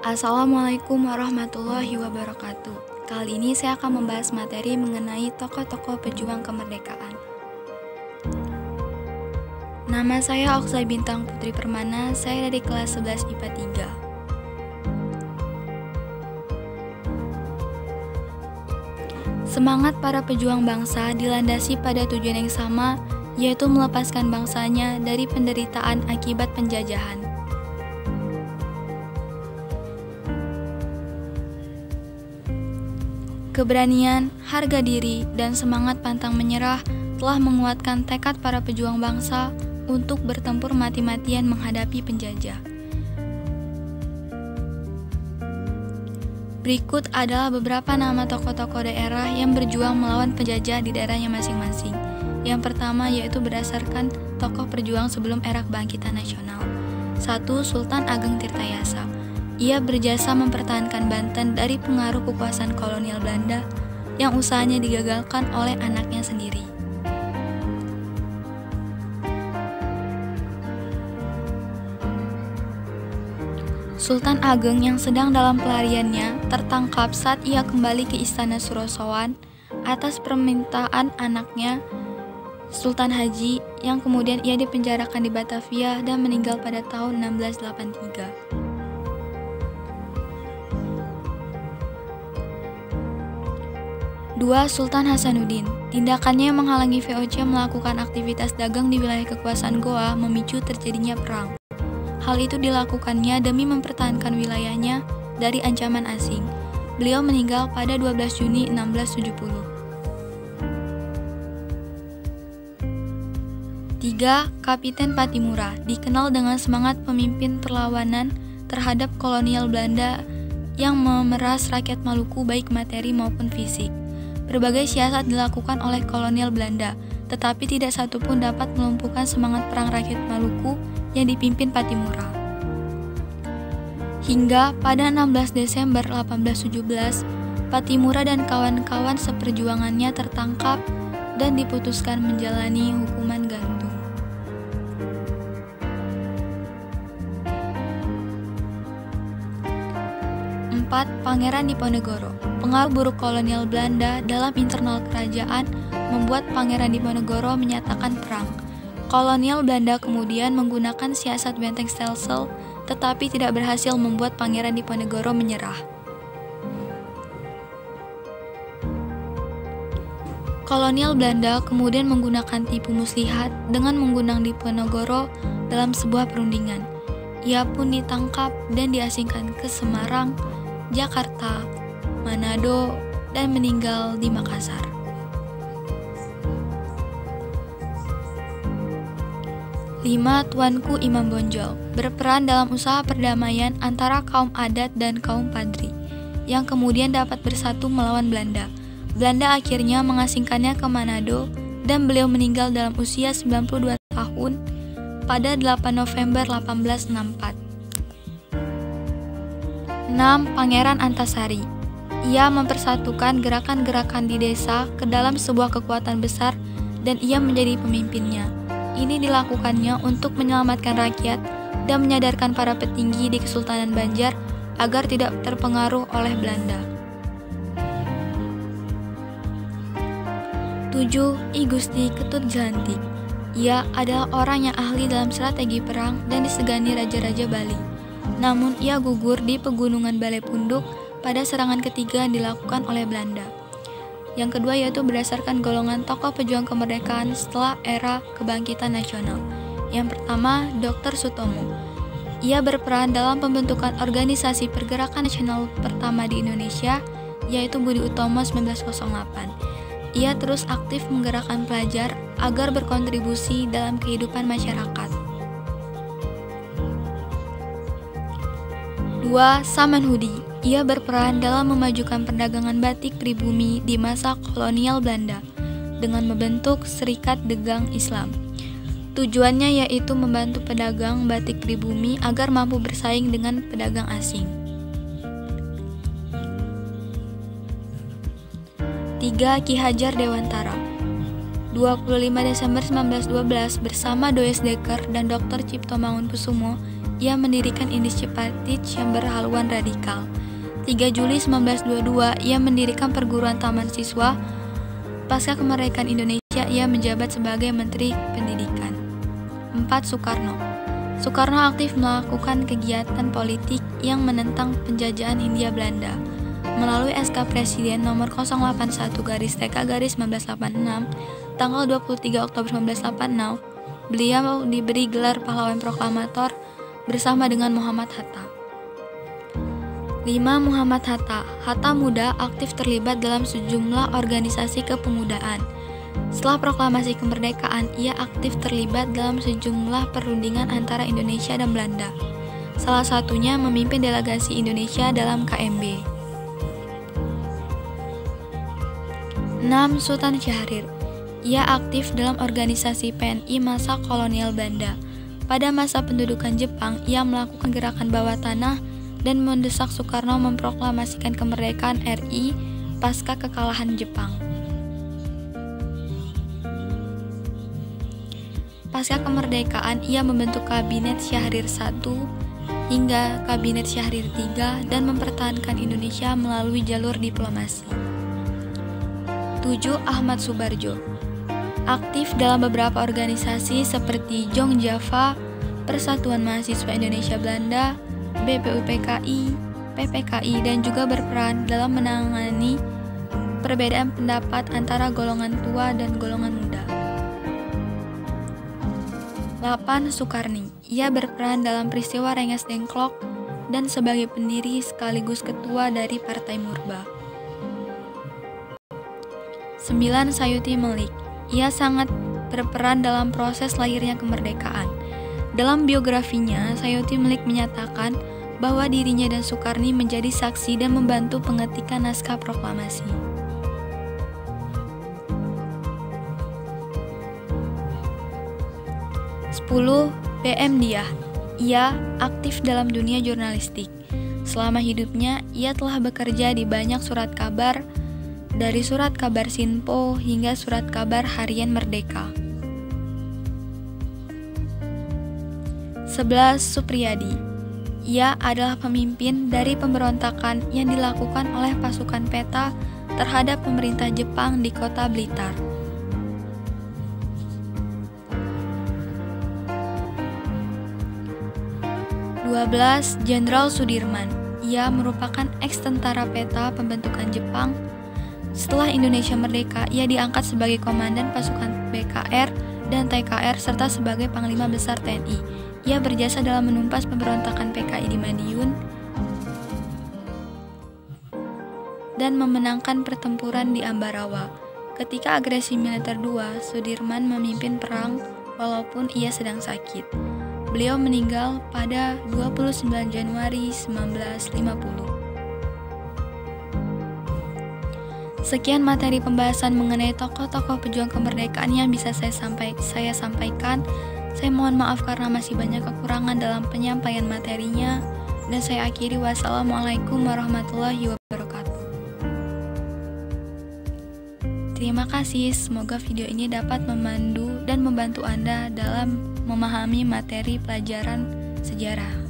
Assalamualaikum warahmatullahi wabarakatuh. Kali ini saya akan membahas materi mengenai tokoh-tokoh pejuang kemerdekaan. Nama saya Oksai Bintang Putri Permana, saya dari kelas 11 IPA 3. Semangat para pejuang bangsa dilandasi pada tujuan yang sama, yaitu melepaskan bangsanya dari penderitaan akibat penjajahan. Keberanian, harga diri, dan semangat pantang menyerah telah menguatkan tekad para pejuang bangsa untuk bertempur mati-matian menghadapi penjajah. Berikut adalah beberapa nama tokoh-tokoh daerah yang berjuang melawan penjajah di daerahnya masing-masing. Yang pertama yaitu berdasarkan tokoh perjuang sebelum era kebangkitan nasional. 1. Sultan Ageng Tirtayasa. Ia berjasa mempertahankan Banten dari pengaruh kekuasaan kolonial Belanda yang usahanya digagalkan oleh anaknya sendiri. Sultan Ageng yang sedang dalam pelariannya tertangkap saat ia kembali ke Istana Surosowan atas permintaan anaknya Sultan Haji yang kemudian ia dipenjarakan di Batavia dan meninggal pada tahun 1683. 2. Sultan Hasanuddin. Tindakannya yang menghalangi VOC melakukan aktivitas dagang di wilayah kekuasaan Goa memicu terjadinya perang. Hal itu dilakukannya demi mempertahankan wilayahnya dari ancaman asing. Beliau meninggal pada 12 Juni 1670. 3. Kapiten Patimura. Dikenal dengan semangat pemimpin perlawanan terhadap kolonial Belanda yang memeras rakyat Maluku baik materi maupun fisik. Berbagai siasat dilakukan oleh kolonial Belanda, tetapi tidak satupun dapat melumpuhkan semangat perang rakyat Maluku yang dipimpin Patimura. Hingga pada 16 Desember 1817, Patimura dan kawan-kawan seperjuangannya tertangkap dan diputuskan menjalani hukuman gantung. 4. Pangeran Diponegoro. Pengaruh buruk kolonial Belanda dalam internal kerajaan membuat Pangeran Diponegoro menyatakan perang. Kolonial Belanda kemudian menggunakan siasat benteng Stelsel, tetapi tidak berhasil membuat Pangeran Diponegoro menyerah. Kolonial Belanda kemudian menggunakan tipu muslihat dengan mengundang Diponegoro dalam sebuah perundingan. Ia pun ditangkap dan diasingkan ke Semarang, Jakarta, Manado, dan meninggal di Makassar. 5. Tuanku Imam Bonjol. Berperan dalam usaha perdamaian antara kaum adat dan kaum Padri, yang kemudian dapat bersatu melawan Belanda. Belanda akhirnya mengasingkannya ke Manado, dan beliau meninggal dalam usia 92 tahun pada 8 November 1864. 6. Pangeran Antasari. Ia mempersatukan gerakan-gerakan di desa ke dalam sebuah kekuatan besar dan ia menjadi pemimpinnya. Ini dilakukannya untuk menyelamatkan rakyat dan menyadarkan para petinggi di Kesultanan Banjar agar tidak terpengaruh oleh Belanda. 7. I Gusti Ketut Jelantik. Ia adalah orang yang ahli dalam strategi perang dan disegani raja-raja Bali. Namun ia gugur di pegunungan Balai Punduk pada serangan ketiga yang dilakukan oleh Belanda. Yang kedua yaitu berdasarkan golongan tokoh pejuang kemerdekaan setelah era kebangkitan nasional. Yang pertama, Dr. Sutomo. Ia berperan dalam pembentukan organisasi pergerakan nasional pertama di Indonesia, yaitu Budi Utomo 1908. Ia terus aktif menggerakkan pelajar agar berkontribusi dalam kehidupan masyarakat. 2. Samanhudi. Ia berperan dalam memajukan perdagangan batik pribumi di masa kolonial Belanda dengan membentuk Serikat Dagang Islam. Tujuannya yaitu membantu pedagang batik pribumi agar mampu bersaing dengan pedagang asing. 3. Ki Hajar Dewantara. 25 Desember 1912 bersama Doyes Dekker dan Dr. Cipto Mangunkusumo, ia mendirikan Indische Partij yang berhaluan radikal. 3 Juli 1922, ia mendirikan perguruan taman siswa. Pasca kemerdekaan Indonesia, ia menjabat sebagai Menteri Pendidikan. 4. Soekarno. Soekarno aktif melakukan kegiatan politik yang menentang penjajahan Hindia Belanda. Melalui SK Presiden nomor 081-TK-1986 tanggal 23 Oktober 1986, beliau diberi gelar pahlawan proklamator bersama dengan Muhammad Hatta. 5. Muhammad Hatta. Hatta muda aktif terlibat dalam sejumlah organisasi kepemudaan. Setelah proklamasi kemerdekaan, ia aktif terlibat dalam sejumlah perundingan antara Indonesia dan Belanda. Salah satunya memimpin delegasi Indonesia dalam KMB. 6. Sultan Syahrir. Ia aktif dalam organisasi PNI masa kolonial Belanda. Pada masa pendudukan Jepang, ia melakukan gerakan bawah tanah dan mendesak Soekarno memproklamasikan kemerdekaan RI pasca kekalahan Jepang. Pasca kemerdekaan, ia membentuk Kabinet Syahrir I hingga Kabinet Syahrir III dan mempertahankan Indonesia melalui jalur diplomasi. 7. Ahmad Subarjo. Aktif dalam beberapa organisasi seperti Jong Java, Persatuan Mahasiswa Indonesia Belanda, BPUPKI, PPKI, dan juga berperan dalam menangani perbedaan pendapat antara golongan tua dan golongan muda. 8. Soekarni. Ia berperan dalam peristiwa Rengas Dengklok dan sebagai pendiri sekaligus ketua dari Partai Murba. 9. Sayuti Melik. Ia sangat berperan dalam proses lahirnya kemerdekaan. Dalam biografinya, Sayuti Melik menyatakan bahwa dirinya dan Soekarni menjadi saksi dan membantu pengetikan naskah proklamasi. 10. B.M. Diah. Ia aktif dalam dunia jurnalistik. Selama hidupnya, ia telah bekerja di banyak surat kabar, dari Surat Kabar Sinpo hingga Surat Kabar Harian Merdeka. 11. Supriyadi. Ia adalah pemimpin dari pemberontakan yang dilakukan oleh pasukan peta terhadap pemerintah Jepang di kota Blitar. 12. Jenderal Sudirman. Ia merupakan eks-tentara peta pembentukan Jepang. Setelah Indonesia merdeka, ia diangkat sebagai komandan pasukan BKR dan TKR serta sebagai Panglima Besar TNI. Ia berjasa dalam menumpas pemberontakan PKI di Madiun dan memenangkan pertempuran di Ambarawa. Ketika agresi militer II, Sudirman memimpin perang walaupun ia sedang sakit. Beliau meninggal pada 29 Januari 1950. Sekian materi pembahasan mengenai tokoh-tokoh pejuang kemerdekaan yang bisa saya sampaikan. Saya mohon maaf karena masih banyak kekurangan dalam penyampaian materinya. Dan saya akhiri, wassalamualaikum warahmatullahi wabarakatuh. Terima kasih, semoga video ini dapat memandu dan membantu Anda dalam memahami materi pelajaran sejarah.